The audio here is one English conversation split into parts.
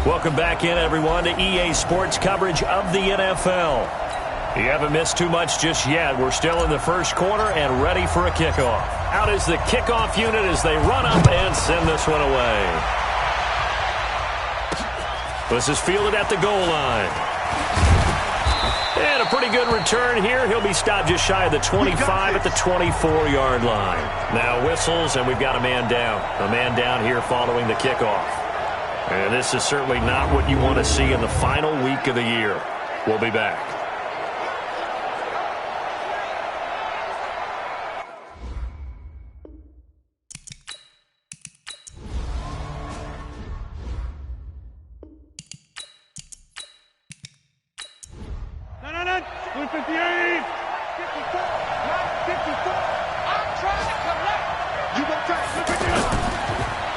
Welcome back in, everyone, to EA Sports coverage of the NFL. You haven't missed too much just yet. We're still in the first quarter and ready for a kickoff. Out is the kickoff unit as they run up and send this one away. This is fielded at the goal line. And a pretty good return here. He'll be stopped just shy of the 25 at the 24-yard line. Now whistles, and we've got a man down. A man down here following the kickoff. And this is certainly not what you want to see in the final week of the year. We'll be back.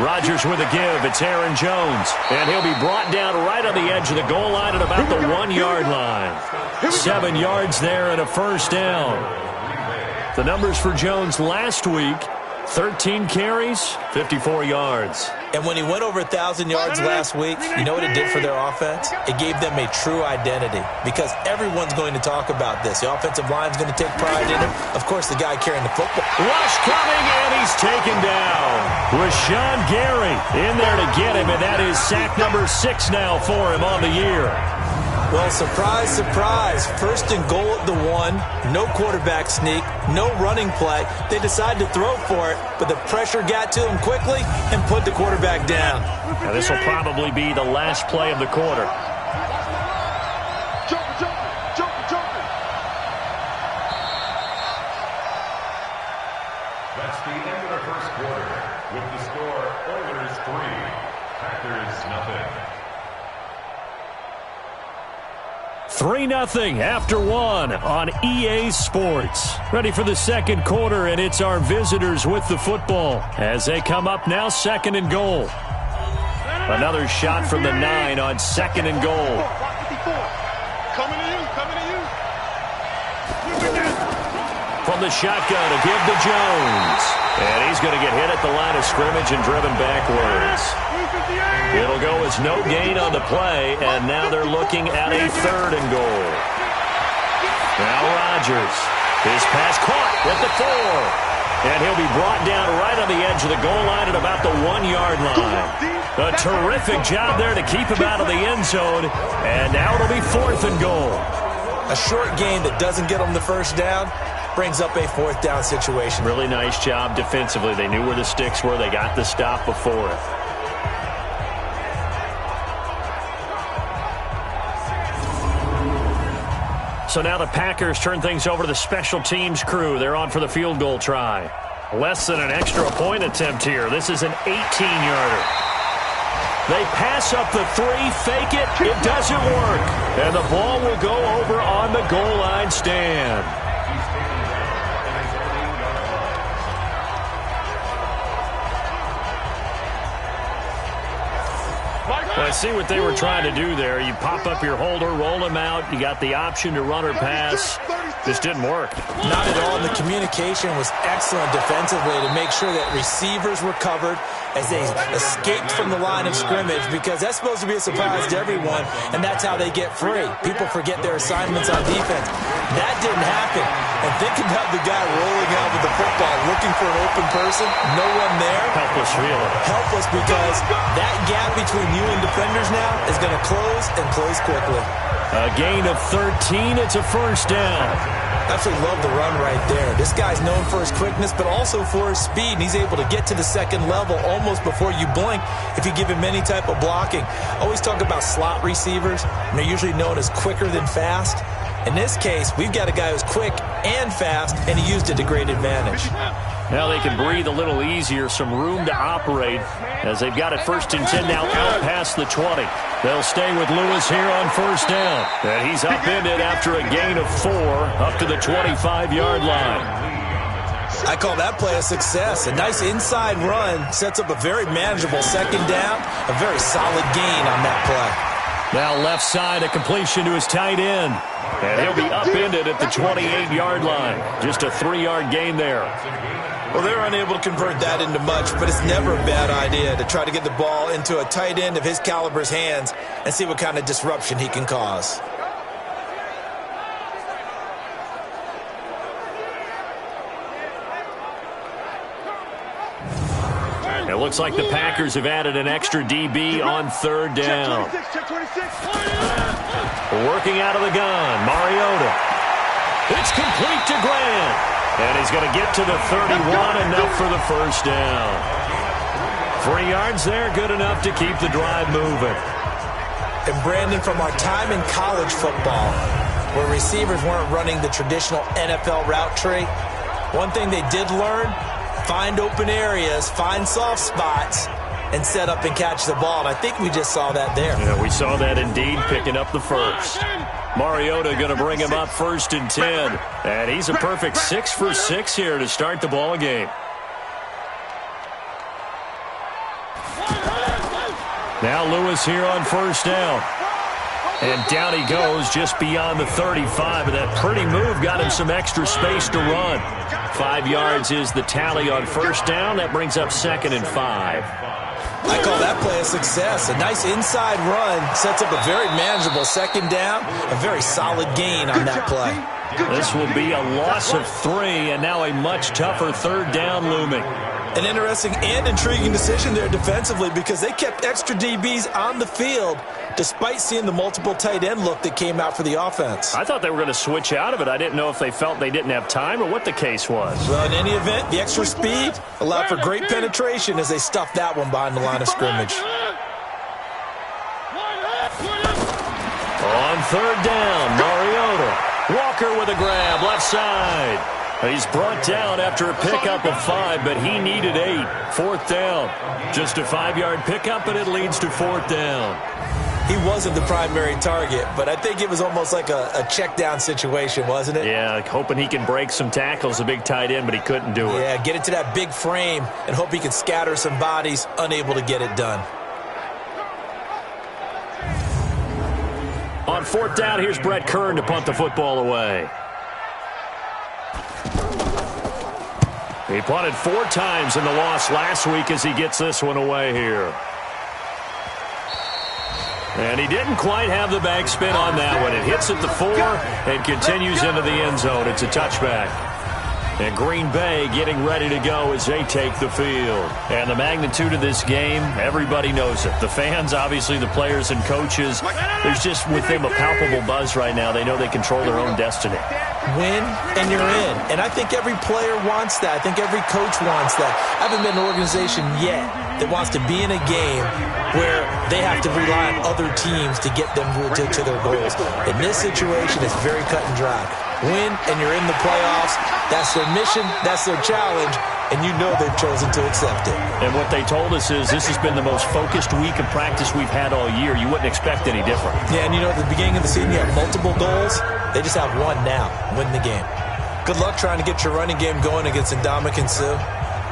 Rodgers with a give. It's Aaron Jones. And he'll be brought down right on the edge of the goal line at about the 1-yard line. 7 yards there and a first down. The numbers for Jones last week, 13 carries, 54 yards. And when he went over 1,000 yards last week, you know what it did for their offense? It gave them a true identity because everyone's going to talk about this. The offensive line's going to take pride in it. Of course, the guy carrying the football. Rush coming, and he's taken down. Rashawn Gary in there to get him, and that is sack number 6 now for him on the year. Well, surprise, surprise. First and goal at the 1. No quarterback sneak. No running play. They decided to throw for it, but the pressure got to him quickly and put the quarterback down. Now, this will probably be the last play of the quarter. That's the end of the first quarter. With the score, Oilers 3, Packers 0. 3-0 after 1 on EA Sports. Ready for the second quarter, and it's our visitors with the football as they come up now, 2nd and goal. Another shot from the 9 on 2nd and goal. From the shotgun, a give to Jones. And he's going to get hit at the line of scrimmage and driven backwards. It'll go as no gain on the play, and now they're looking at a 3rd and goal. Now Rodgers. His pass caught at the 4. And he'll be brought down right on the edge of the goal line at about the 1-yard line. A terrific job there to keep him out of the end zone. And now it'll be 4th and goal. A short gain that doesn't get them the first down brings up a 4th down situation. Really nice job defensively. They knew where the sticks were. They got the stop before it. So now the Packers turn things over to the special teams crew. They're on for the field goal try. Less than an extra point attempt here. This is an 18-yarder. They pass up the 3, fake it. It doesn't work. And the ball will go over on the goal line stand. Well, I see what they were trying to do there. You pop up your holder, roll him out. You got the option to run or pass. This didn't work. Not at all. And the communication was excellent defensively to make sure that receivers were covered as they escaped from the line of scrimmage, because that's supposed to be a surprise to everyone, and that's how they get free. People forget their assignments on defense. That didn't happen. And think about the guy rolling out with the football, looking for an open person, no one there. Helpless, really. Helpless, because that gap between you and defenders now is going to close and close quickly. A gain of 13. It's a first down. Absolutely love the run right there. This guy's known for his quickness, but also for his speed, and he's able to get to the second level almost before you blink if you give him any type of blocking. Always talk about slot receivers, and they're usually known as quicker than fast. In this case, we've got a guy who's quick and fast, and he used it to great advantage. Now they can breathe a little easier, some room to operate as they've got it 1st and 10 now out past the 20. They'll stay with Lewis here on first down. And he's upended after a gain of 4 up to the 25-yard line. I call that play a success. A nice inside run sets up a very manageable second down, a very solid gain on that play. Now left side, a completion to his tight end. And he'll be upended at the 28-yard line. Just a 3-yard gain there. Well, they're unable to convert that into much, but it's never a bad idea to try to get the ball into a tight end of his caliber's hands and see what kind of disruption he can cause. It looks like the Packers have added an extra DB on third down. Working out of the gun, Mariota. It's complete to Grant. And he's going to get to the 31, enough for the first down. 3 yards there, good enough to keep the drive moving. And Brandon, from our time in college football, where receivers weren't running the traditional NFL route tree, one thing they did learn, find open areas, find soft spots, and set up and catch the ball. And I think we just saw that there. Yeah, we saw that indeed, picking up the first. Mariota going to bring him up 1st and 10. And he's a perfect 6 for 6 here to start the ball game. Now Lewis here on 1st down. And down he goes just beyond the 35. And that pretty move got him some extra space to run. 5 yards is the tally on 1st down. That brings up 2nd and 5. I call that play a success. A nice inside run sets up a very manageable 2nd down. A very solid gain on that play. This will be a loss of 3, and now a much tougher 3rd down looming. An interesting and intriguing decision there defensively, because they kept extra DBs on the field despite seeing the multiple tight end look that came out for the offense. I thought they were going to switch out of it. I didn't know if they felt they didn't have time or what the case was. Well, in any event, the extra speed allowed for great penetration as they stuffed that one behind the line of scrimmage. On 3rd down, Mariota. Walker with a grab, left side. He's brought down after a pickup of 5, but he needed 8. 4th down. Just a 5-yard pickup, and it leads to 4th down. He wasn't the primary target, but I think it was almost like a check down situation, wasn't it? Yeah, hoping he can break some tackles, a big tight end, but he couldn't do it. Yeah, get it to that big frame and hope he can scatter some bodies, unable to get it done. On 4th down, here's Brett Kern to punt the football away. He punted 4 times in the loss last week as he gets this one away here. And he didn't quite have the backspin on that one. It hits at the 4 and continues into the end zone. It's a touchback. And Green Bay getting ready to go as they take the field. And the magnitude of this game, everybody knows it. The fans, obviously the players and coaches, there's just with them a palpable buzz right now. They know they control their own destiny. Win and you're in. And I think every player wants that. I think every coach wants that. I haven't been in an organization yet that wants to be in a game where they have to rely on other teams to get them to their goals. In this situation, it's very cut and dry. Win and you're in the playoffs. That's their mission. That's their challenge. And you know they've chosen to accept it. And what they told us is this has been the most focused week of practice we've had all year. You wouldn't expect any different. Yeah, and you know, at the beginning of the season, you have multiple goals. They just have one now, win the game. Good luck trying to get your running game going against Ndamukong Suh.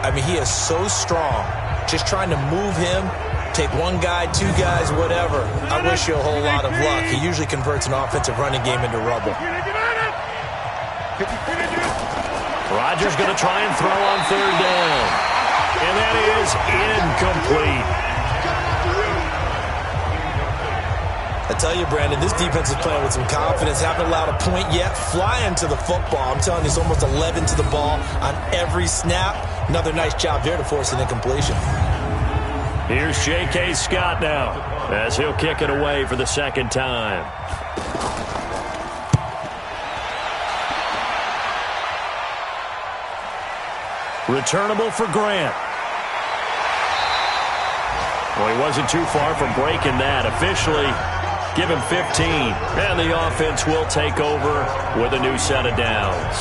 I mean, he is so strong. Just trying to move him, take one guy, 2 guys, whatever. I wish you a whole lot of luck. He usually converts an offensive running game into rubble. Rodgers going to try and throw on 3rd down. And that is incomplete. I tell you, Brandon, this defense is playing with some confidence. Haven't allowed a point yet. Flying to the football. I'm telling you, it's almost 11 to the ball on every snap. Another nice job there to force an incompletion. Here's J.K. Scott now as he'll kick it away for the 2nd time. Returnable for Grant. Well, he wasn't too far from breaking that. Officially, give him 15. And the offense will take over with a new set of downs.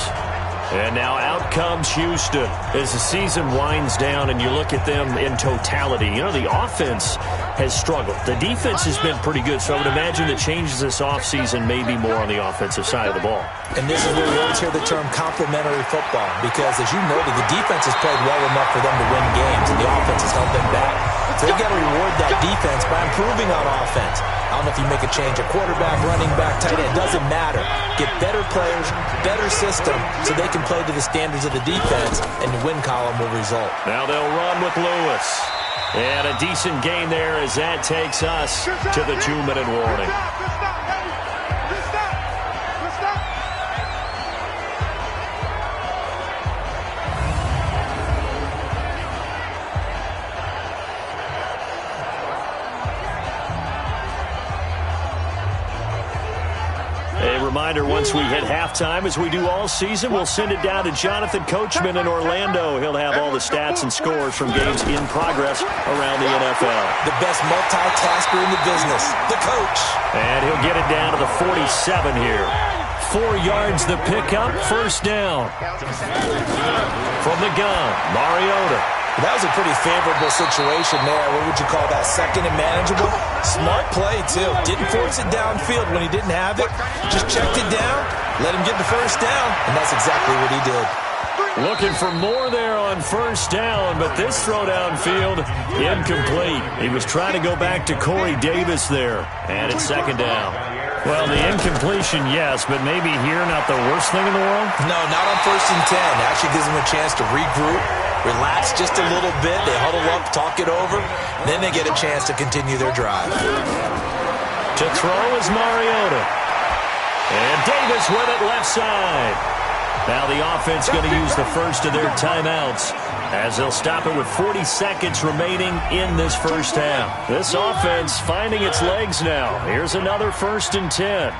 And now out comes Houston as the season winds down and you look at them in totality. You know, the offense has struggled. The defense has been pretty good, so I would imagine the changes this offseason may be more on the offensive side of the ball. And this is where we always hear the term complementary football, because as you noted, the defense has played well enough for them to win games, and the offense has held them back. defense. They've got to reward that defense by improving on offense. I don't know if you make a change at quarterback, running back, tight end. It doesn't matter. Get better players, better system, so they can play to the standards of the defense, and the win column will result. Now they'll run with Lewis. And a decent gain there as that takes us to the 2-minute warning. Reminder, once we hit halftime, as we do all season, we'll send it down to Jonathan Coachman in Orlando. He'll have all the stats and scores from games in progress around the NFL. The best multitasker in the business, the coach. And he'll get it down to the 47 here. 4 yards the pickup, first down. From the gun, Mariota. That was a pretty favorable situation there. What would you call that? Second and manageable? Smart play, too. Didn't force it downfield when he didn't have it. Just checked it down, let him get the first down, and that's exactly what he did. Looking for more there on first down, but this throw downfield, incomplete. He was trying to go back to Corey Davis there, and it's second down. Well, the incompletion, yes, but maybe here not the worst thing in the world? No, not on 1st and 10. Actually gives them a chance to regroup, relax just a little bit. They huddle up, talk it over. Then they get a chance to continue their drive. To throw is Mariota. And Davis with it left side. Now the offense going to use the first of their timeouts as they'll stop it with 40 seconds remaining in this first half. This offense finding its legs now. Here's another 1st and 10.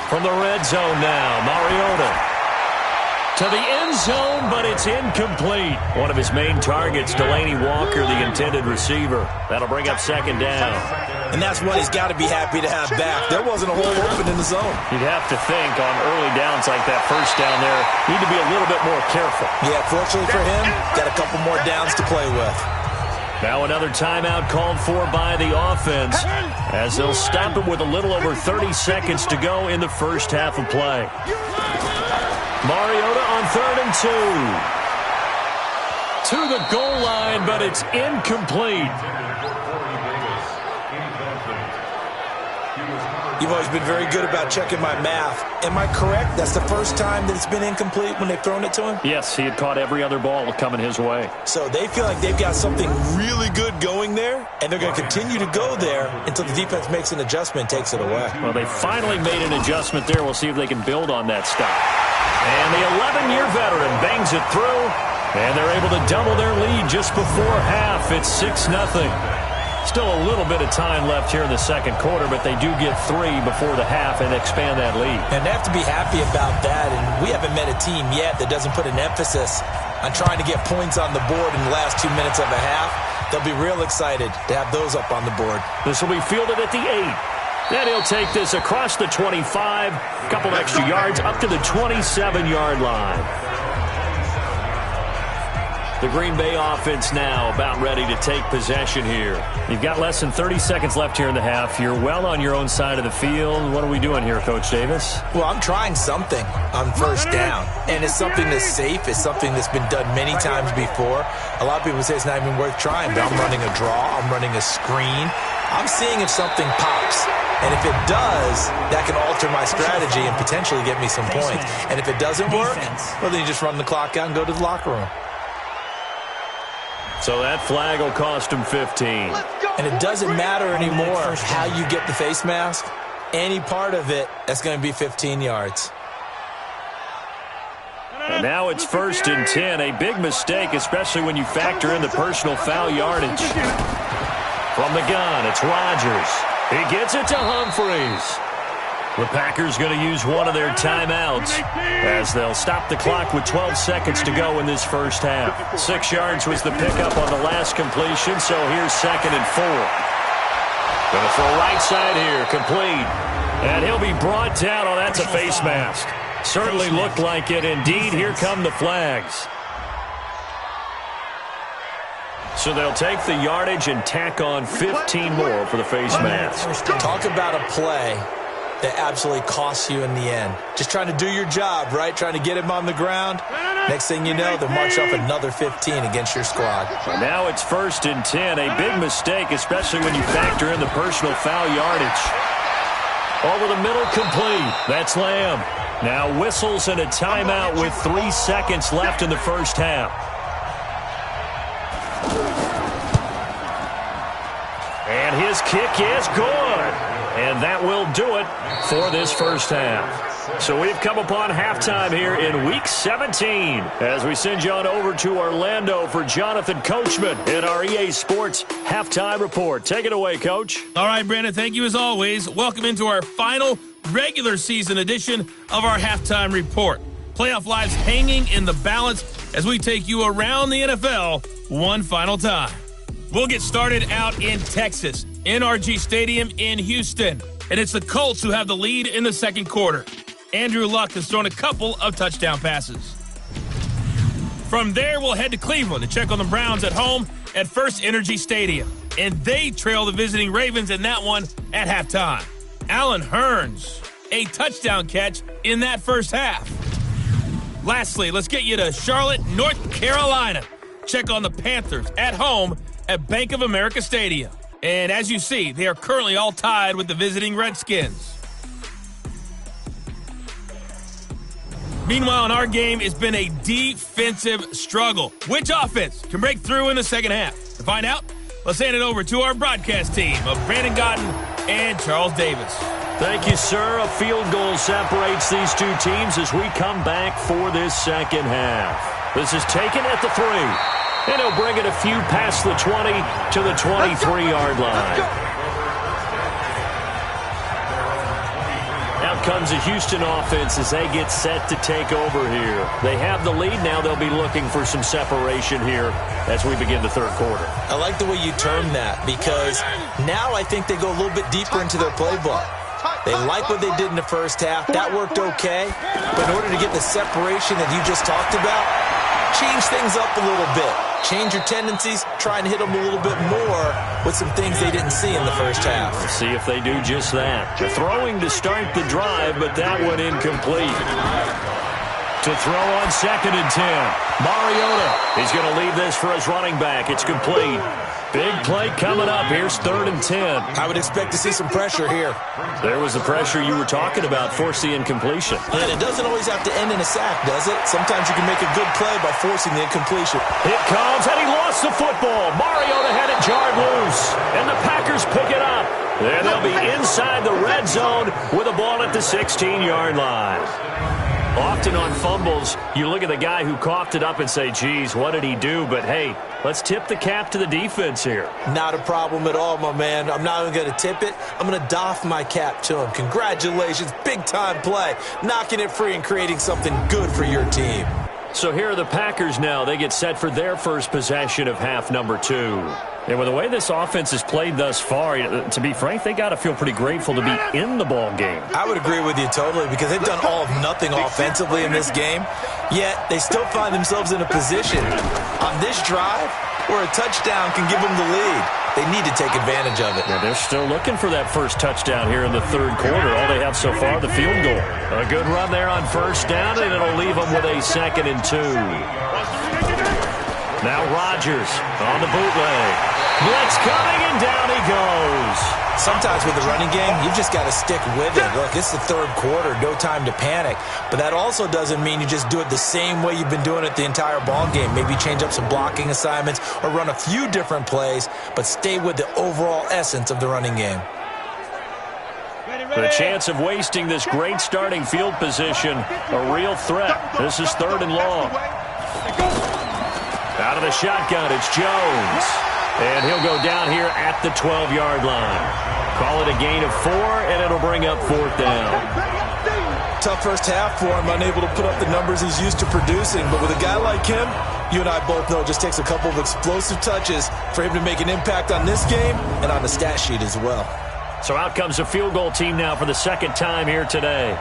From the red zone now, Mariota. To the end zone, but it's incomplete. One of his main targets, Delaney Walker, the intended receiver. That'll bring up second down. And that's what he's got to be happy to have back. There wasn't a hole open in the zone. You'd have to think on early downs like that first down there, need to be a little bit more careful. Yeah, fortunately for him, got a couple more downs to play with. Now another timeout called for by the offense as they'll stop it with a little over 30 seconds to go in the first half of play. Mariota on 3rd and 2. To the goal line, but it's incomplete. You've always been very good about checking my math. Am I correct? That's the first time that it's been incomplete when they've thrown it to him? Yes, he had caught every other ball coming his way. So they feel like they've got something really good going there, and they're going to continue to go there until the defense makes an adjustment and takes it away. Well, they finally made an adjustment there. We'll see if they can build on that stop. And the 11-year veteran bangs it through, and they're able to double their lead just before half. It's 6-0. Still a little bit of time left here in the second quarter, but they do get 3 before the half and expand that lead. And they have to be happy about that, and we haven't met a team yet that doesn't put an emphasis on trying to get points on the board in the last 2 minutes of a half. They'll be real excited to have those up on the board. This will be fielded at the 8. Then he'll take this across the 25, a couple extra yards up to the 27-yard line. The Green Bay offense now about ready to take possession here. You've got less than 30 seconds left here in the half. You're well on your own side of the field. What are we doing here, Coach Davis? Well, I'm trying something on first down, and it's something that's safe. It's something that's been done many times before. A lot of people say it's not even worth trying, but I'm running a draw. I'm running a screen. I'm seeing if something pops. And if it does, that can alter my strategy and potentially get me some points. And if it doesn't work, well, then you just run the clock out and go to the locker room. So that flag will cost him 15. And it doesn't matter anymore how you get the face mask. Any part of it, that's going to be 15 yards. And now it's 1st and 10. A big mistake, especially when you factor in the personal foul yardage. From the gun, it's Rodgers. He gets it to Humphreys. The Packers going to use one of their timeouts as they'll stop the clock with 12 seconds to go in this first half. 6 yards was the pickup on the last completion, so here's 2nd and 4. Going to throw right side here, complete. And he'll be brought down. Oh, that's a face mask. Certainly looked like it. Indeed, here come the flags. So they'll take the yardage and tack on 15 more for the face mask. Talk about a play that absolutely costs you in the end. Just trying to do your job, right? Trying to get him on the ground. Next thing you know, they'll march off another 15 against your squad. Now it's 1st and 10. A big mistake, especially when you factor in the personal foul yardage. Over the middle, complete. That's Lamb. Now whistles and a timeout with 3 seconds left in the first half. And his kick is good. And that will do it for this first half. So we've come upon halftime here in Week 17 as we send you on over to Orlando for Jonathan Coachman in our EA Sports Halftime Report. Take it away, Coach. All right, Brandon, thank you as always. Welcome into our final regular season edition of our Halftime Report. Playoff lives hanging in the balance as we take you around the NFL one final time. We'll get started out in Texas, NRG Stadium in Houston. And it's the Colts who have the lead in the second quarter. Andrew Luck has thrown a couple of touchdown passes. From there, we'll head to Cleveland to check on the Browns at home at First Energy Stadium. And they trail the visiting Ravens in that one at halftime. Allen Hurns, a touchdown catch in that first half. Lastly, let's get you to Charlotte, North Carolina. Check on the Panthers at home at Bank of America Stadium. And as you see, they are currently all tied with the visiting Redskins. Meanwhile, in our game, it's been a defensive struggle. Which offense can break through in the second half? To find out, let's hand it over to our broadcast team of Brandon Godden and Charles Davis. Thank you, sir. A field goal separates these two teams as we come back for this second half. This is taken at the 3. And he'll bring it a few past the 20 to the 23-yard line. Out comes the Houston offense as they get set to take over here. They have the lead now. They'll be looking for some separation here as we begin the third quarter. I like the way you term that because now I think they go a little bit deeper into their playbook. They like what they did in the first half. That worked okay. But in order to get the separation that you just talked about, change things up a little bit. Change your tendencies, try and hit them a little bit more with some things they didn't see in the first half. Let's see if they do just that. The throwing to start the drive, but that one incomplete. To throw on 2nd and 10. Mariota, he's going to leave this for his running back. It's complete. Big play coming up. Here's 3rd and 10. I would expect to see some pressure here. There was the pressure you were talking about, force the incompletion. And it doesn't always have to end in a sack, does it? Sometimes you can make a good play by forcing the incompletion. It comes, and he lost the football. Mariota had it jarred loose, and the Packers pick it up. And they'll be inside the red zone with a ball at the 16-yard line. Often on fumbles, you look at the guy who coughed it up and say, geez, what did he do? But, hey, let's tip the cap to the defense here. Not a problem at all, my man. I'm not even going to tip it. I'm going to doff my cap to him. Congratulations. Big-time play. Knocking it free and creating something good for your team. So here are the Packers now. They get set for their first possession of half number 2. And with the way this offense has played thus far, to be frank, they got to feel pretty grateful to be in the ball game. I would agree with you totally because they've done all of nothing offensively in this game, yet they still find themselves in a position on this drive where a touchdown can give them the lead. They need to take advantage of it. Yeah, they're still looking for that first touchdown here in the third quarter. All they have so far, the field goal. A good run there on first down, and it'll leave them with a 2nd and 2. Now Rodgers on the bootleg. Blitz coming, and down he goes. Sometimes with the running game, you've just got to stick with it. Look, it's the third quarter, no time to panic. But that also doesn't mean you just do it the same way you've been doing it the entire ball game. Maybe change up some blocking assignments or run a few different plays, but stay with the overall essence of the running game. The chance of wasting this great starting field position, a real threat. This is 3rd and long. Out of the shotgun, it's Jones. And he'll go down here at the 12-yard line. Call it a gain of 4, and it'll bring up 4th down. Tough first half for him, unable to put up the numbers he's used to producing. But with a guy like him, you and I both know it just takes a couple of explosive touches for him to make an impact on this game and on the stat sheet as well. So out comes the field goal team now for the second time here today.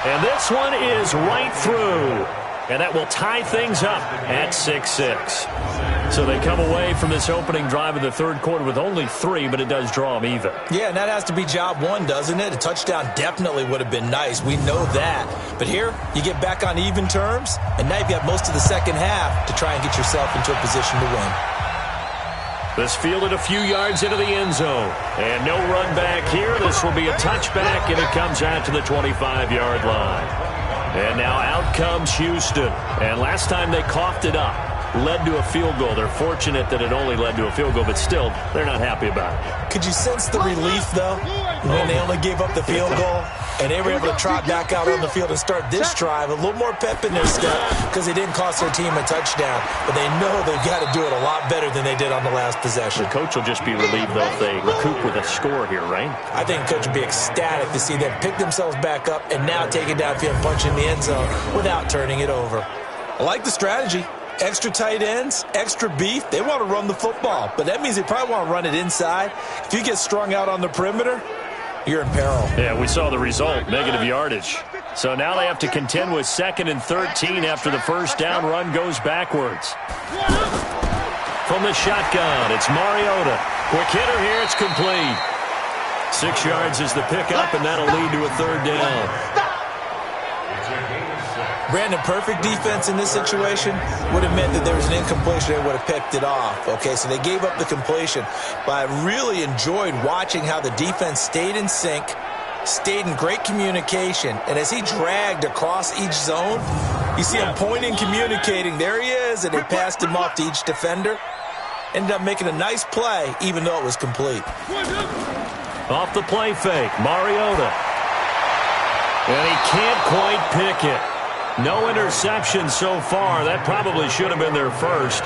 And this one is right through. And that will tie things up at 6-6. So they come away from this opening drive in the third quarter with only 3, but it does draw them even. Yeah, and that has to be job one, doesn't it? A touchdown definitely would have been nice. We know that. But here, you get back on even terms, and now you've got most of the second half to try and get yourself into a position to win. This fielded a few yards into the end zone. And no run back here. This will be a touchback, and it comes out to the 25-yard line. And now out comes Houston. And last time they coughed it up, led to a field goal. They're fortunate that it only led to a field goal, but still, they're not happy about it. Could you sense the relief, though, when they only gave up the field goal? And they were able to trot back out on the field and start this drive. A little more pep in their step because they didn't cost their team a touchdown. But they know they've got to do it a lot better than they did on the last possession. The coach will just be relieved, though, if they recoup with a score here, right? I think the coach will be ecstatic to see them pick themselves back up and now take it downfield and punch in the end zone without turning it over. I like the strategy. Extra tight ends, extra beef. They want to run the football, but that means they probably want to run it inside. If you get strung out on the perimeter, you're in peril. Yeah, we saw the result, negative yardage. So now they have to contend with 2nd and 13 after the first down run goes backwards. From the shotgun, it's Mariota. Quick hitter here, it's complete. 6 yards is the pickup, and that'll lead to a third down. Brandon, perfect defense in this situation would have meant that there was an incompletion. They would have picked it off. Okay, so they gave up the completion. But I really enjoyed watching how the defense stayed in sync, stayed in great communication. And as he dragged across each zone, you see him pointing, communicating. There he is, and they passed him off to each defender. Ended up making a nice play, even though it was complete. Off the play fake, Mariota. And he can't quite pick it. No interception so far. That probably should have been their first,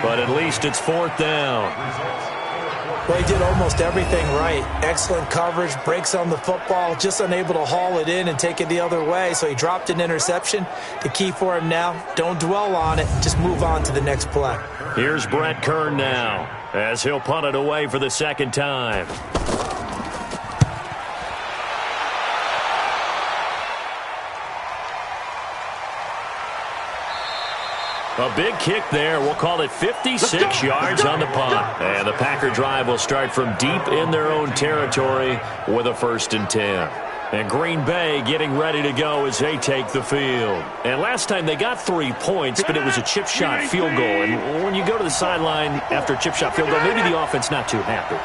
but at least it's 4th down. Well, he did almost everything right. Excellent coverage, breaks on the football, just unable to haul it in and take it the other way, so he dropped an interception. The key for him now, don't dwell on it, just move on to the next play. Here's Brett Kern now, as he'll punt it away for the second time. A big kick there. We'll call it 56 yards on the punt. And the Packer drive will start from deep in their own territory with a 1st and 10. And Green Bay getting ready to go as they take the field. And last time they got 3 points, but it was a chip shot field goal. And when you go to the sideline after a chip shot field goal, maybe the offense not too happy.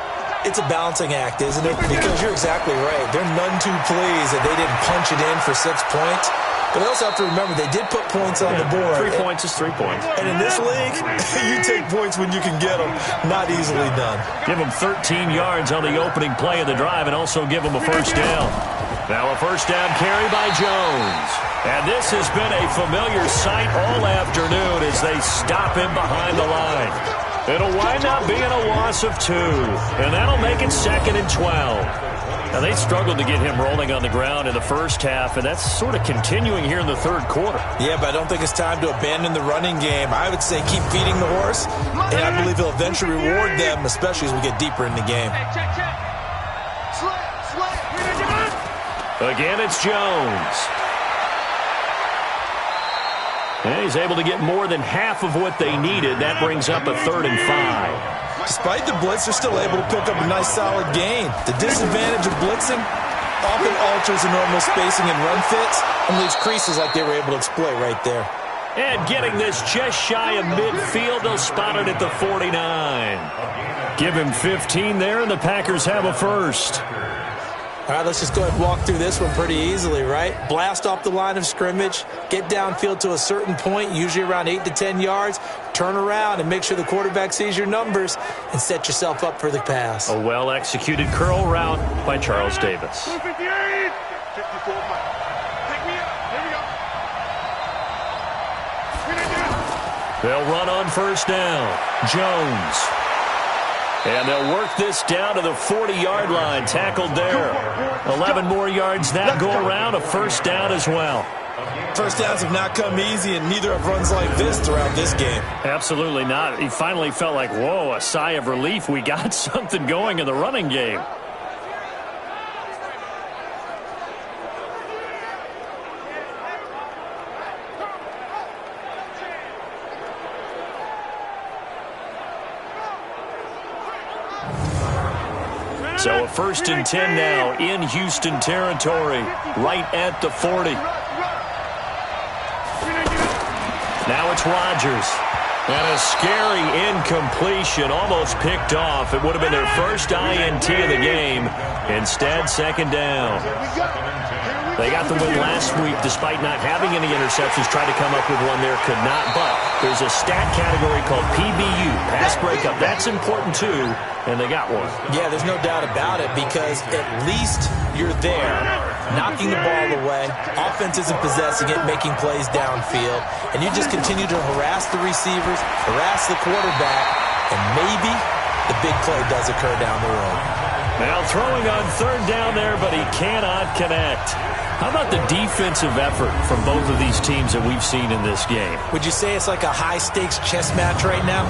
It's a balancing act, isn't it? Because you're exactly right. They're none too pleased that they didn't punch it in for 6 points. But they also have to remember they did put points on the board. 3 points is 3 points. And in this league, you take points when you can get them. Not easily done. Give them 13 yards on the opening play of the drive and also give them a first down. Now a first down carry by Jones. And this has been a familiar sight all afternoon as they stop him behind the line. It'll wind up being a loss of 2. And that'll make it 2nd and 12. Now, they struggled to get him rolling on the ground in the first half, and that's sort of continuing here in the third quarter. Yeah, but I don't think it's time to abandon the running game. I would say keep feeding the horse, and I believe he'll eventually reward them, especially as we get deeper in the game. Again, it's Jones. And he's able to get more than half of what they needed. That brings up a 3rd and 5. Despite the blitz, they're still able to pick up a nice solid gain. The disadvantage of blitzing often alters the normal spacing and run fits and leaves creases like they were able to exploit right there. And getting this just shy of midfield, they'll spot it at the 49. Give him 15 there, and the Packers have a first. All right, let's just go ahead and walk through this one pretty easily, right? Blast off the line of scrimmage, get downfield to a certain point, usually around 8 to 10 yards, turn around and make sure the quarterback sees your numbers and set yourself up for the pass. A well-executed curl route by Charles Davis. They'll run on first down. Jones. And they'll work this down to the 40-yard line. Tackled there. 11 more yards that go around. A first down as well. First downs have not come easy, and neither have runs like this throughout this game. Absolutely not. He finally felt like, whoa, a sigh of relief. We got something going in the running game. So a 1st and 10 now in Houston territory, right at the 40. Now it's Rodgers. And a scary incompletion, almost picked off. It would have been their first INT of the game. Instead, 2nd down. They got the win last week despite not having any interceptions. Tried to come up with one there, could not. But there's a stat category called PBU, pass breakup. That's important too, and they got one. Yeah, there's no doubt about it because at least you're there, knocking the ball away. Offense isn't possessing it, making plays downfield. And you just continue to harass the receivers, harass the quarterback, and maybe the big play does occur down the road. Now throwing on 3rd down there, but he cannot connect. How about the defensive effort from both of these teams that we've seen in this game? Would you say it's like a high-stakes chess match right now?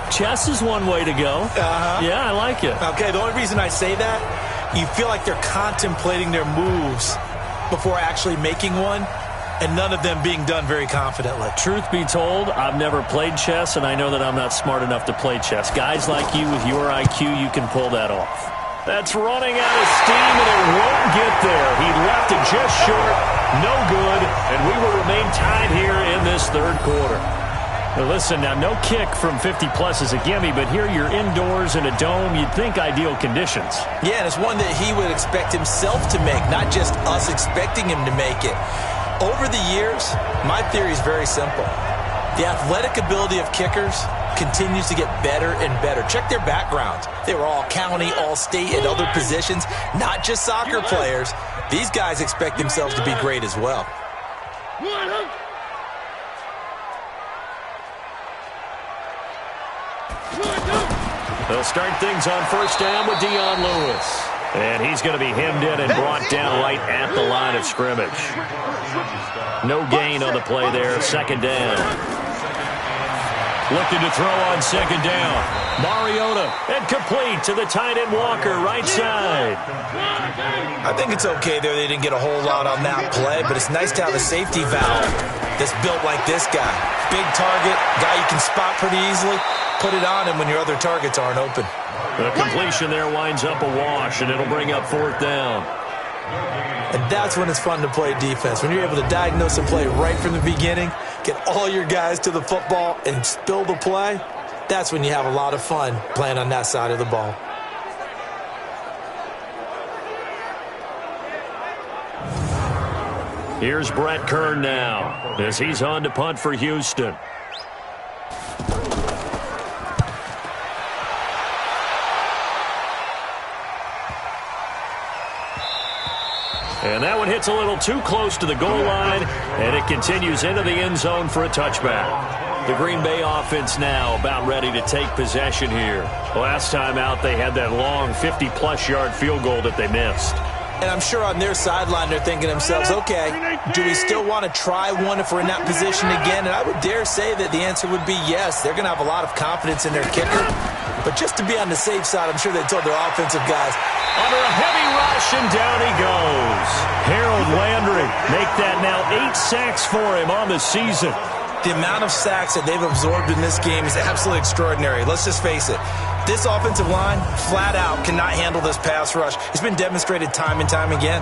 Chess is one way to go. Yeah, I like it. Okay, the only reason I say that, you feel like they're contemplating their moves before actually making one, and none of them being done very confidently. Truth be told, I've never played chess, and I know that I'm not smart enough to play chess. Guys like you with your IQ, you can pull that off. That's running out of steam, and it won't get there. He left it just short, no good, and we will remain tied here in this 3rd quarter. Now listen, now no kick from 50-plus is a gimme, but here you're indoors in a dome. You'd think ideal conditions. Yeah, and it's one that he would expect himself to make, not just us expecting him to make it. Over the years, my theory is very simple. The athletic ability of kickers continues to get better and better. Check their backgrounds. They were all county, all state, and other positions, not just soccer players. These guys expect themselves to be great as well. They'll start things on 1st down with Dion Lewis. And he's going to be hemmed in and brought down right at the line of scrimmage. No gain on the play there, 2nd down. Looking to throw on 2nd down. Mariota, and complete to the tight end Walker, right side. I think it's okay there. They didn't get a whole lot on that play, but it's nice to have a safety valve that's built like this guy. Big target, guy you can spot pretty easily. Put it on him when your other targets aren't open. The completion there winds up a wash, and it'll bring up 4th down. And that's when it's fun to play defense. When you're able to diagnose a play right from the beginning, get all your guys to the football and spill the play, that's when you have a lot of fun playing on that side of the ball. Here's Brett Kern now as he's on to punt for Houston. And that one hits a little too close to the goal line, and it continues into the end zone for a touchback. The Green Bay offense now about ready to take possession here. Last time out, they had that long 50-plus yard field goal that they missed. And I'm sure on their sideline they're thinking to themselves, okay, do we still want to try one if we're in that position again? And I would dare say that the answer would be yes. They're going to have a lot of confidence in their kicker. But just to be on the safe side, I'm sure they told their offensive guys, under a heavy rush, and down he goes. Harold Landry make that now 8 sacks for him on the season. The amount of sacks that they've absorbed in this game is absolutely extraordinary. Let's just face it. This offensive line, flat out, cannot handle this pass rush. It's been demonstrated time and time again.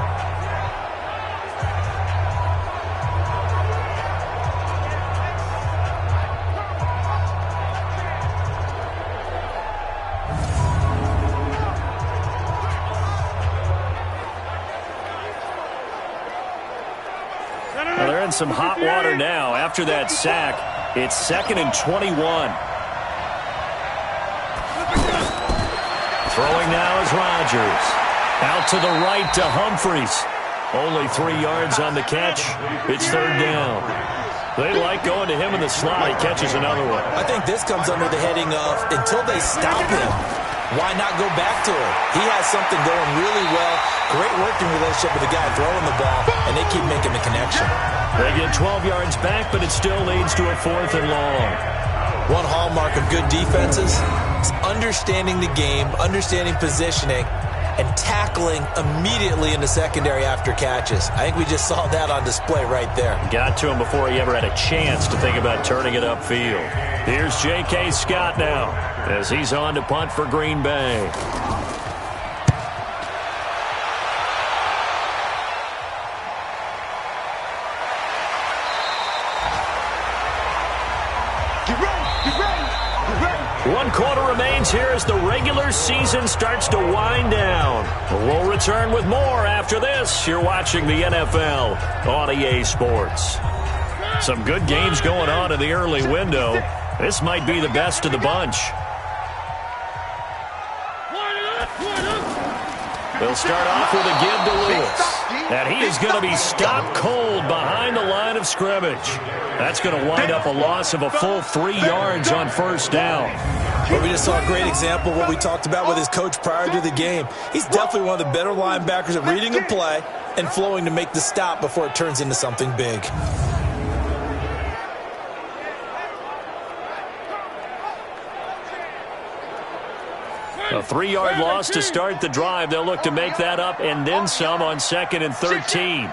Well, they're in some hot water now. After that sack, it's 2nd and 21. Throwing now is Rodgers. Out to the right to Humphries. Only 3 yards on the catch. It's 3rd down. They like going to him in the slot. He catches another one. I think this comes under the heading of until they stop him, why not go back to him? He has something going really well. Great working relationship with the guy throwing the ball, and they keep making the connection. They get 12 yards back, but it still leads to a 4th and long. One hallmark of good defenses is understanding the game, understanding positioning, and tackling immediately in the secondary after catches. I think we just saw that on display right there. Got to him before he ever had a chance to think about turning it upfield. Here's J.K. Scott now as he's on to punt for Green Bay. 1 quarter remains here as the regular season starts to wind down. We'll return with more after this. You're watching the NFL on EA Sports. Some good games going on in the early window. This might be the best of the bunch. They'll start off with a give to Lewis. And he is going to be stopped cold behind the line of scrimmage. That's going to wind up a loss of a full 3 yards on first down. Well, we just saw a great example of what we talked about with his coach prior to the game. He's definitely one of the better linebackers at reading a play and flowing to make the stop before it turns into something big. A 3-yard loss to start the drive. They'll look to make that up and then some on 2nd and 13.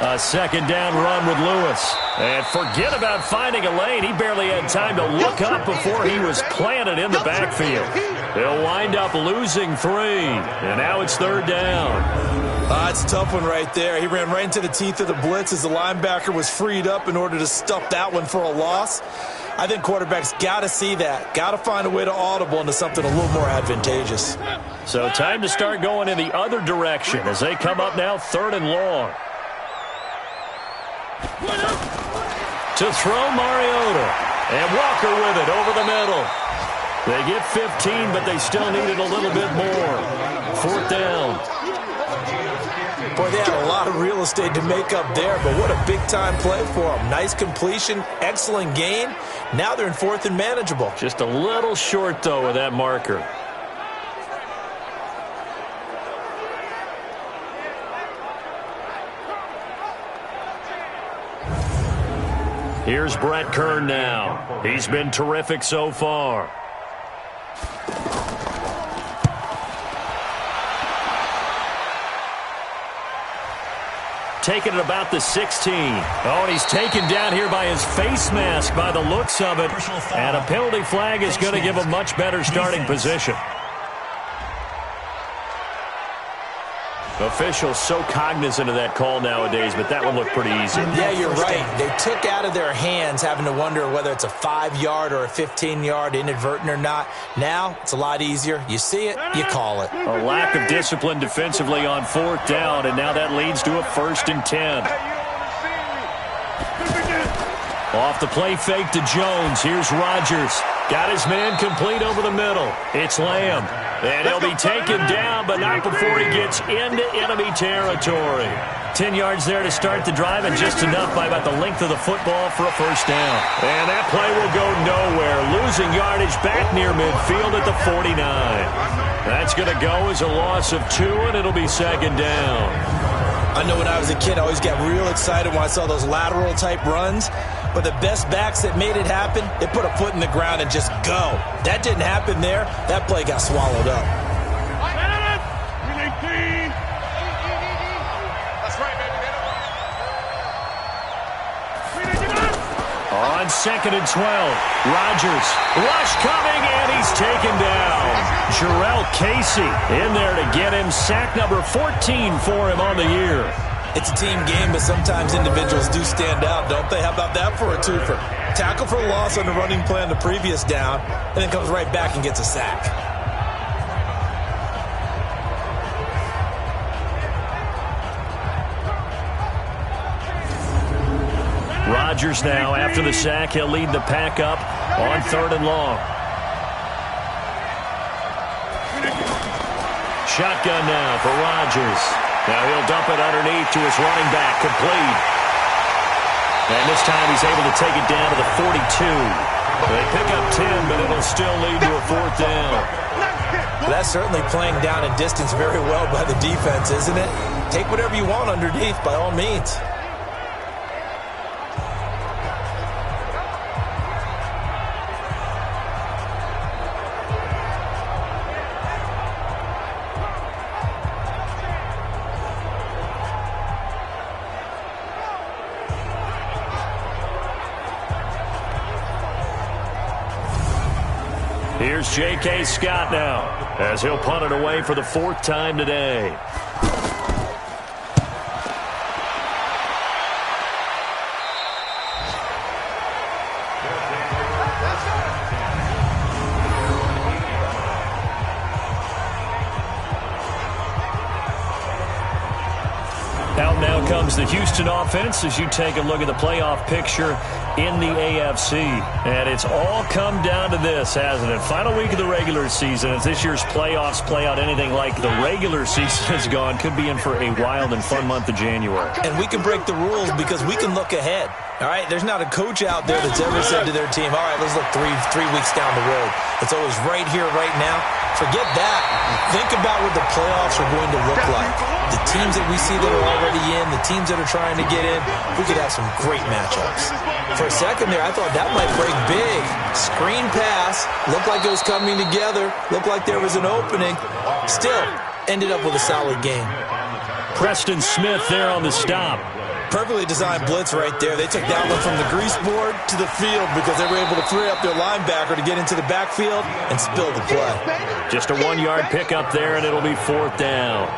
A 2nd down run with Lewis. And forget about finding a lane. He barely had time to look up before he was planted in the backfield. They'll wind up losing 3. And now it's 3rd down. It's a tough one right there. He ran right into the teeth of the blitz as the linebacker was freed up in order to stuff that one for a loss. I think quarterbacks got to see that. Got to find a way to audible into something a little more advantageous. So time to start going in the other direction as they come up now 3rd and long. To throw Mariota. And Walker with it over the middle. They get 15, but they still needed a little bit more. 4th down. Boy, they had a lot of real estate to make up there, but what a big-time play for them. Nice completion, excellent gain. Now they're in 4th and manageable. Just a little short, though, with that marker. Here's Brett Kern now. He's been terrific so far. Taken at about the 16. Oh, and he's taken down here by his face mask by the looks of it. And a penalty flag is going to give a much better starting position. Officials so cognizant of that call nowadays, but that one looked pretty easy. Yeah, you're right. They took out of their hands having to wonder whether it's a 5-yard or a 15-yard inadvertent or not. Now, it's a lot easier. You see it, you call it. A lack of discipline defensively on 4th down, and now that leads to a 1st and 10. Off the play fake to Jones. Here's Rodgers. Got his man complete over the middle. It's Lamb. And he'll be taken down, but not before he gets into enemy territory. 10 yards there to start the drive, and just enough by about the length of the football for a 1st down. And that play will go nowhere. Losing yardage back near midfield at the 49. That's going to go as a loss of 2, and it'll be 2nd down. I know when I was a kid, I always got real excited when I saw those lateral-type runs. But the best backs that made it happen, they put a foot in the ground and just go. That didn't happen there. That play got swallowed up. On 2nd and 12, Rodgers. Rush coming, and he's taken down. Jarrell Casey in there to get him. Sack number 14 for him on the year. It's a team game, but sometimes individuals do stand out, don't they? How about that for a twofer? Tackle for loss on the running play on the previous down, and then comes right back and gets a sack. Rodgers now, after the sack, he'll lead the pack up on 3rd and long. Shotgun now for Rodgers. Now he'll dump it underneath to his running back, complete. And this time he's able to take it down to the 42. They pick up 10, but it'll still lead to a 4th down. That's certainly playing down and distance very well by the defense, isn't it? Take whatever you want underneath, by all means. Here's J.K. Scott now, as he'll punt it away for the 4th time today. Out now comes the Houston offense as you take a look at the playoff picture in the AFC. And it's all come down to this, hasn't it? Final week of the regular season. As this year's playoffs play out anything like the regular season has gone, could be in for a wild and fun month of January. And we can break the rules because we can look ahead. All right, there's not a coach out there that's ever said to their team, all right, let's look three weeks down the road. It's always right here, right now. Forget that. Think about what the playoffs are going to look like. The teams that we see that are already in, the teams that are trying to get in, we could have some great matchups. For a second there, I thought that might break big. Screen pass, looked like it was coming together, looked like there was an opening. Still, ended up with a solid game. Preston Smith there on the stop. Perfectly designed blitz right there. They took that one from the grease board to the field because they were able to free up their linebacker to get into the backfield and spill the play. Just a 1-yard pickup there, and it'll be 4th down.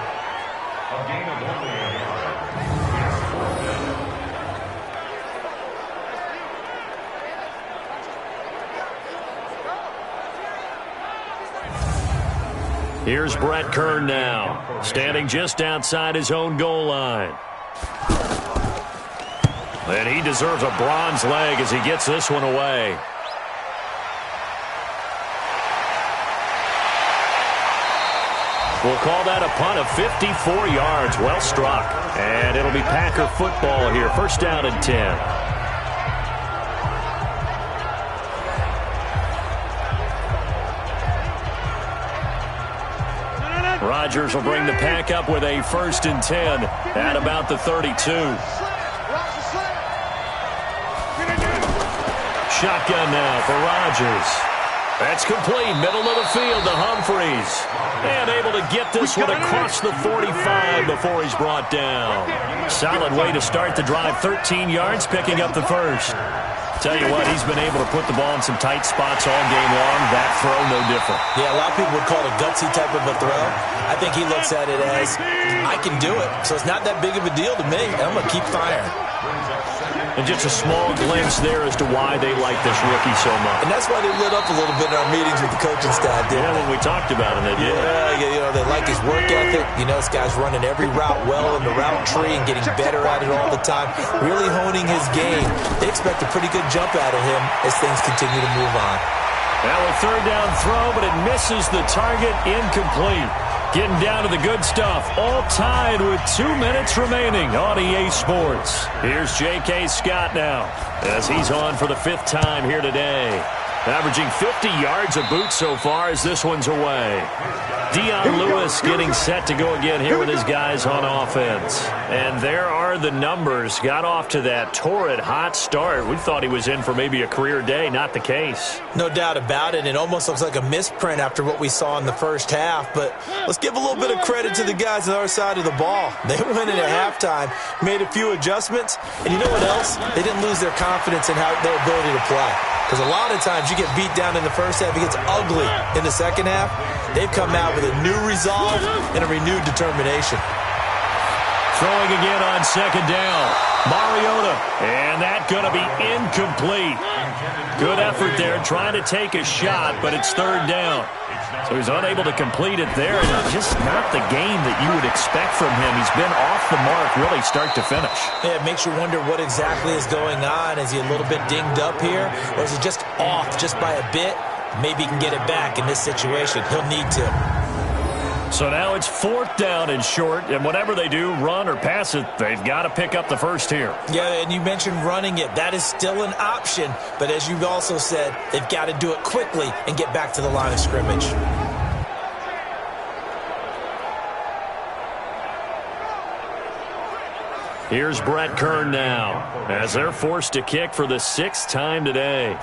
Here's Brett Kern now, standing just outside his own goal line. And he deserves a bronze leg as he gets this one away. We'll call that a punt of 54 yards. Well struck. And it'll be Packer football here. 1st down and 10. Rodgers will bring the Pack up with a 1st and 10 at about the 32. Shotgun now for Rodgers. That's complete. Middle of the field to Humphreys. And able to get this one across the 45 before he's brought down. Solid way to start the drive. 13 yards, picking up the 1st. Tell you what, he's been able to put the ball in some tight spots all game long. That throw, no different. Yeah, a lot of people would call it a gutsy type of a throw. I think he looks at it as, I can do it. So it's not that big of a deal to me. And I'm going to keep firing. And just a small glimpse there as to why they like this rookie so much. And that's why they lit up a little bit in our meetings with the coaching staff, didn't they? When we talked about him, they did. Yeah, they like his work ethic. You know, this guy's running every route well in the route tree and getting better at it all the time, really honing his game. They expect a pretty good jump out of him as things continue to move on. Now a 3rd down throw, but it misses the target, incomplete. Getting down to the good stuff, all tied with 2 minutes remaining on EA Sports. Here's J.K. Scott now as he's on for the 5th time here today. Averaging 50 yards a boot so far as this one's away. Dion Lewis getting set to go again here with his guys on offense. And there are the numbers. Got off to that torrid hot start. We thought he was in for maybe a career day. Not the case. No doubt about it. It almost looks like a misprint after what we saw in the first half. But let's give a little bit of credit to the guys on our side of the ball. They went in at halftime, made a few adjustments. And you know what else? They didn't lose their confidence in their ability to play. Because a lot of times you get beat down in the first half, it gets ugly in the second half. They've come out with a new resolve and a renewed determination. Throwing again on 2nd down. Mariota. And that's going to be incomplete. Good effort there, trying to take a shot, but it's 3rd down. So he's unable to complete it there, and just not the game that you would expect from him. He's been off the mark really start to finish. Yeah, it makes you wonder what exactly is going on. Is he a little bit dinged up here, or is he just off just by a bit? Maybe he can get it back in this situation. He'll need to. So now it's 4th down and short, and whatever they do, run or pass it, they've got to pick up the 1st here. Yeah, and you mentioned running it. That is still an option, but as you've also said, they've got to do it quickly and get back to the line of scrimmage. Here's Brett Kern now, as they're forced to kick for the 6th time today.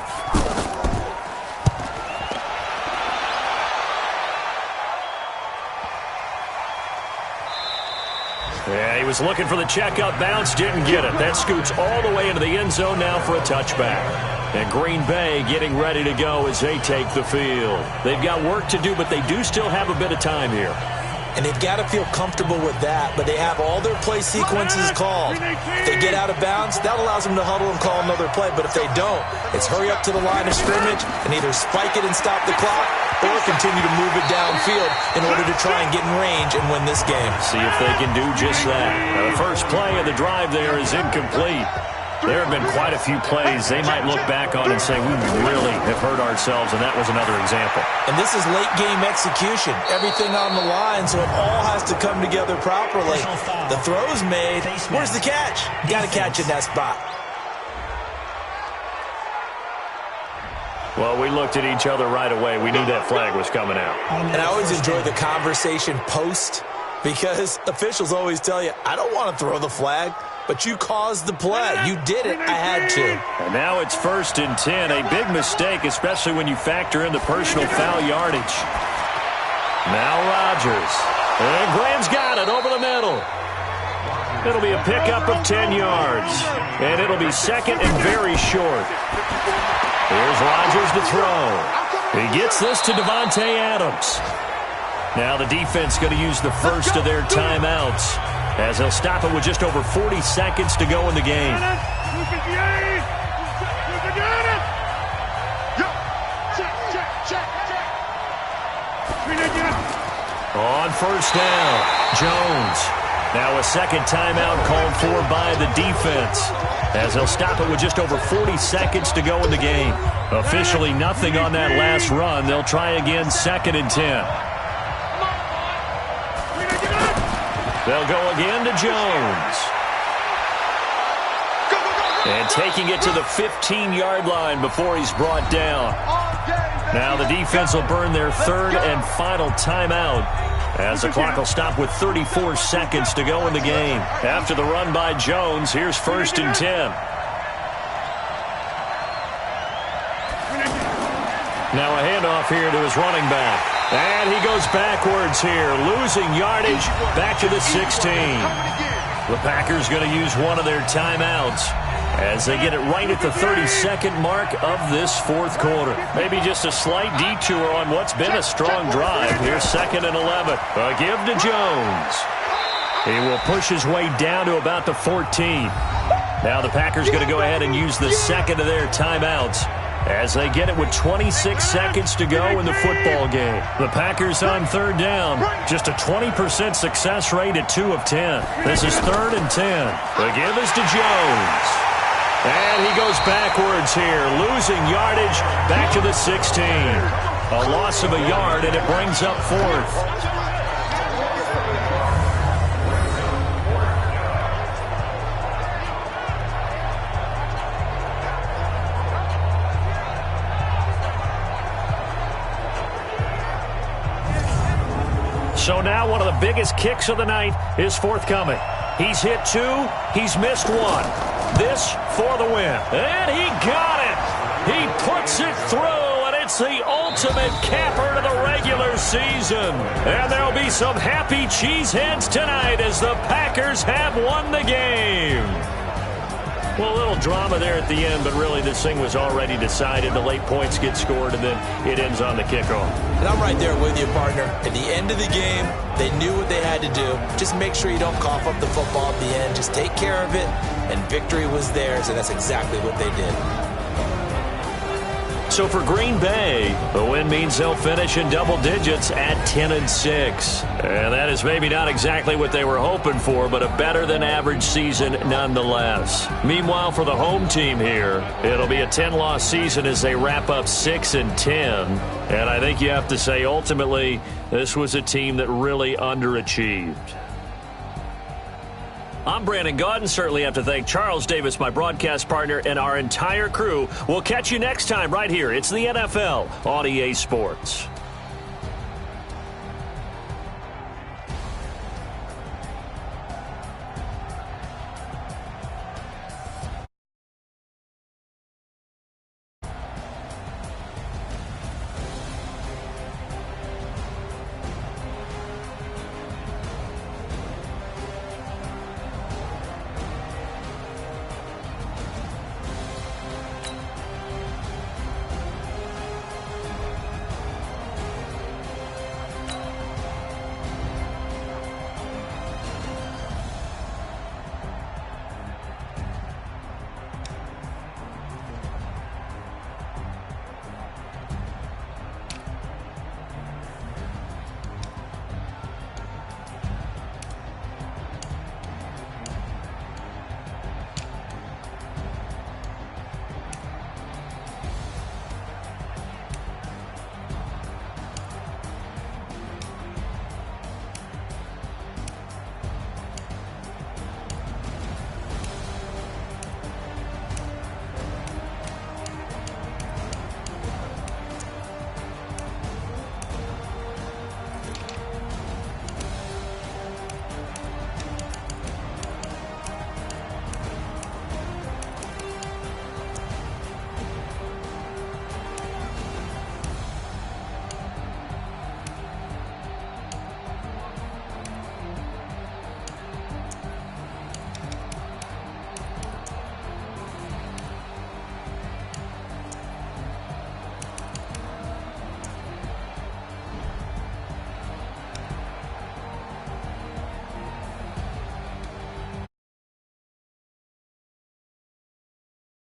Yeah, he was looking for the checkup bounce, didn't get it. That scoots all the way into the end zone now for a touchback. And Green Bay getting ready to go as they take the field. They've got work to do, but they do still have a bit of time here. and they've got to feel comfortable with that, but they have all their play sequences called. If they get out of bounds, that allows them to huddle and call another play, but if they don't, it's hurry up to the line of scrimmage and either spike it and stop the clock or continue to move it downfield in order to try and get in range and win this game. See if they can do just that. Now, the first play of the drive there is incomplete. There have been quite a few plays they might look back on and say, we really have hurt ourselves, and that was another example. And this is late-game execution. Everything on the line, so it all has to come together properly. The throw's made. Where's the catch? Got to catch in that spot. Well, we looked at each other right away. We knew that flag was coming out. And I always enjoy the conversation post because officials always tell you, I don't want to throw the flag. But you caused the play. You did it. I had to. And now it's 1st and 10. A big mistake, especially when you factor in the personal foul yardage. Now Rodgers. And Graham's got it over the middle. It'll be a pickup of 10 yards. And it'll be second and very short. Here's Rodgers to throw. He gets this to Devontae Adams. Now the defense going to use the first of their timeouts, as they'll stop it with just over 40 seconds to go in the game. On first down, Jones. Now a second timeout called for by the defense, as they'll stop it with just over 40 seconds to go in the game. Officially nothing on that last run. They'll try again 2nd and 10. They'll go again to Jones. And taking it to the 15-yard line before he's brought down. Now the defense will burn their third and final timeout, as the clock will stop with 34 seconds to go in the game. After the run by Jones, here's 1st and 10. Now a handoff here to his running back. And he goes backwards here, losing yardage back to the 16. The Packers going to use one of their timeouts as they get it right at the 32nd mark of this fourth quarter. Maybe just a slight detour on what's been a strong drive. Here's 2nd and 11. A give to Jones. He will push his way down to about the 14. Now the Packers going to go ahead and use the second of their timeouts, as they get it with 26 seconds to go in the football game. The Packers on third down, just a 20% success rate at 2 of 10. This is 3rd and 10. The give is to Jones. And he goes backwards here, losing yardage back to the 16. A loss of a yard, and it brings up 4th. So now one of the biggest kicks of the night is forthcoming. He's hit 2. He's missed 1. This for the win. And he got it. He puts it through, and it's the ultimate capper to the regular season. And there'll be some happy cheeseheads tonight as the Packers have won the game. Well, a little drama there at the end, but really this thing was already decided. The late points get scored, and then it ends on the kickoff. And I'm right there with you, partner. At the end of the game, they knew what they had to do. Just make sure you don't cough up the football at the end. Just take care of it, and victory was theirs, and that's exactly what they did. So for Green Bay, the win means they'll finish in double digits at 10-6. And that is maybe not exactly what they were hoping for, but a better-than-average season nonetheless. Meanwhile, for the home team here, it'll be a 10-loss season as they wrap up 6-10. And I think you have to say, ultimately, this was a team that really underachieved. I'm Brandon Gaudin. Certainly have to thank Charles Davis, my broadcast partner, and our entire crew. We'll catch you next time right here. It's the NFL on EA Sports.